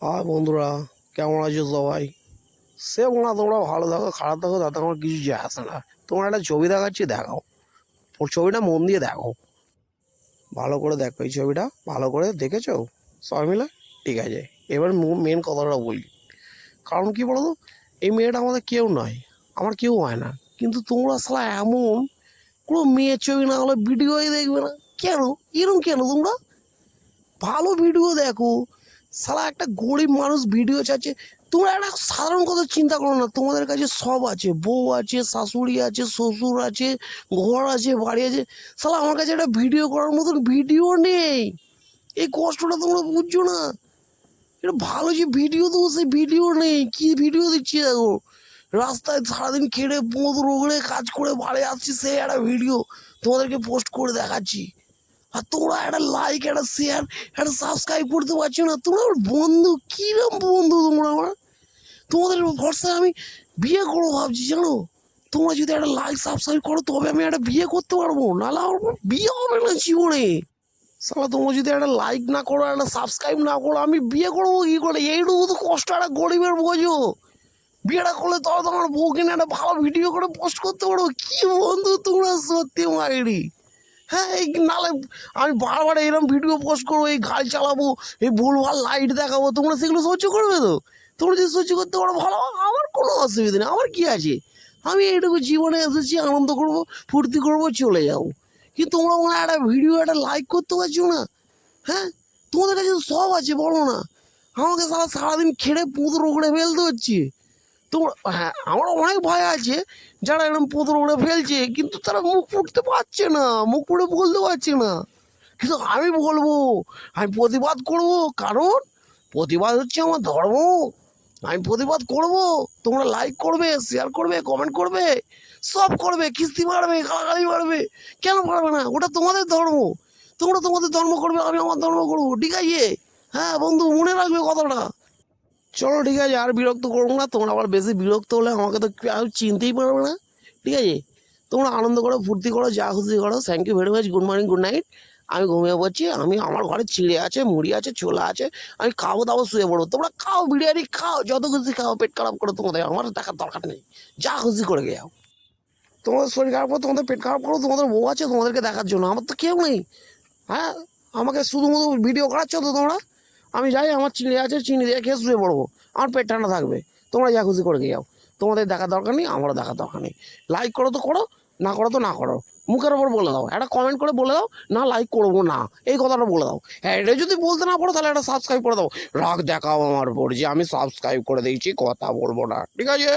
High বন্ধুরা, কেমন আছো সবাই? সে না তোমরা ভালো থাকো খারাপ থাকো তাতে আমার কিছু যায় আসে না। তোমার একটা ছবি দেখাচ্ছি, দেখাও। ওর ছবিটা মন দিয়ে দেখো, ভালো করে দেখো। এই ছবিটা ভালো করে দেখেছো সবাই মিলে? ঠিক আছে, এবার মেন কথাটা বলি। কারণ কি বলো তো, এই মেয়েটা আমাদের কেউ নয়, আমার কেউ হয় না, কিন্তু তোমরা সালা এমন কোনো মেয়ের ছবি না হলে ভিডিওই দেখবে না। কেন এরকম কেন তোমরা? ভালো ভিডিও দেখো। সালা একটা গরিব মানুষ ভিডিও চাচ্ছে, তোমরা একটা সাধারণ কথা চিন্তা করো না। তোমাদের কাছে সব আছে, বউ আছে, শাশুড়ি আছে, শ্বশুর আছে, ঘর আছে, বাড়ি আছে। সালা আমার কাছে একটা ভিডিও করার মতন ভিডিও নেই। এই কষ্টটা তোমরা বুঝছো না। এটা ভালো যে ভিডিও দেবো, সেই ভিডিও নেই। কি ভিডিও দিচ্ছি দেখো, রাস্তায় সারাদিন খেটে পোঁত রোগড়ে কাজ করে বাড়ি আসছি, সেই একটা ভিডিও তোমাদেরকে পোস্ট করে দেখাচ্ছি। আর তোমরা একটা লাইক, একটা শেয়ার, একটা সাবস্ক্রাইব করতে পারছো না। তোমরা আমার বন্ধু, কিরম বন্ধু তোমরা আমার? তোমাদের ভরসায় আমি বিয়ে করবো ভাবছি, জানো? তোমরা যদি একটা লাইক সাবস্ক্রাইব করো তবে আমি একটা বিয়ে করতে পারবো, নাহলে আমার বিয়ে হবে না জীবনে। সালা তোমরা যদি একটা লাইক না করো, একটা সাবস্ক্রাইব না করো, আমি বিয়ে করবো কি করে? এইটুকু তো কষ্ট একটা গরিবের বোঝো। বিয়েটা করলে তবে তোমার বউকে নিয়ে একটা ভালো ভিডিও করে পোস্ট করতে পারো। কি বন্ধু তোমরা, সত্যি মাইরি। হ্যাঁ, এই নালে আমি বারবার এরকম ভিডিও পোস্ট করবো, এই গাড়ি চালাবো, এই ভুলভাল লাইট দেখাবো, তোমরা সেগুলো সহ্য করবে তো? তোমরা যদি সহ্য করতে পারো ভালো, আমার কোনো অসুবিধা নেই। আমার কি আছে? আমি এইটুকু জীবনে এসেছি, আনন্দ করবো, ফুর্তি করবো, চলে যাবো। কিন্তু তোমরা মনে হয় একটা ভিডিও একটা লাইক করতে পারছো না। হ্যাঁ, তোমাদের কাছে তো সব আছে, বলো না? আমাকে সারাদিন খেড়ে পুঁত রোগড়ে ফেলতে হচ্ছে। তোমার, হ্যাঁ, আমার অনেক ভয় আছে যারা এরকম পুতুল উড়ে ফেলছে, কিন্তু তারা মুখ ফুটতে পারছে না, মুখ ফুটে বলতে পারছে না। কিন্তু আমি বলবো, আমি প্রতিবাদ করব। কারণ প্রতিবাদ হচ্ছে আমার ধর্ম। আমি প্রতিবাদ করব। তোমরা লাইক করবে, শেয়ার করবে, কমেন্ট করবে, সব করবে, কিস্তি মারবে, গালাগালি মারবে। কেন পারবে না? ওটা তোমাদের ধর্ম। তোমরা তোমাদের ধর্ম করবে, আমি আমার ধর্ম করবো, ঠিক আছে? হ্যাঁ বন্ধু, মনে রাখবে কথাটা। চলো ঠিক আছে, আর বিরক্ত করবো না। তোমরা আবার বেশি বিরক্ত হলে আমাকে তো কেউ চিনতেই পারবে না, ঠিক আছে? তোমরা আনন্দ করো, ফুর্তি করো, যা খুশি করো। Thank you very much. Good morning, good night. আমি ঘুমিয়ে পড়ছি। আমি আমার ঘরে চিড়ে আছে, মুড়ি আছে, ছোলা আছে, আমি খাবো দাবো, শুয়ে পড়বো। তোমরা খাও, বিরিয়ানি খাও, যত খুশি খাও, পেট খারাপ করো, তোমাদের আমার দেখার দরকার নেই। যা খুশি করে যাও। তোমাদের শরীর খারাপ করো, তোমাদের পেট খারাপ করো, তোমাদের বউ আছে তোমাদেরকে দেখার জন্য, আমার তো কেউ নেই। হ্যাঁ, আমাকে শুধুমাত্র ভিডিও করাচ্ছ তো তোমরা। আমি যাই, আমার চিনি আছে, চিনি দিয়ে খেয়ে শুয়ে পড়বো, আমার পেট ঠান্ডা থাকবে। তোমরা যা খুশি করে যাও, তোমাদের দেখার দরকার নেই, আমারও দেখার দরকার নেই। লাইক করো তো করো, না করো তো না করো। মুখের ওপর বলে দাও, একটা কমেন্ট করে বলে দাও, না লাইক করবো না, এই কথাটা বলে দাও। হ্যাঁ, এটা যদি বলতে না পারো তাহলে একটা সাবস্ক্রাইব করে দাও। রাগ দেখাও আমার উপর যে আমি সাবস্ক্রাইব করে দিয়েছি, কথা বলবো না, ঠিক আছে?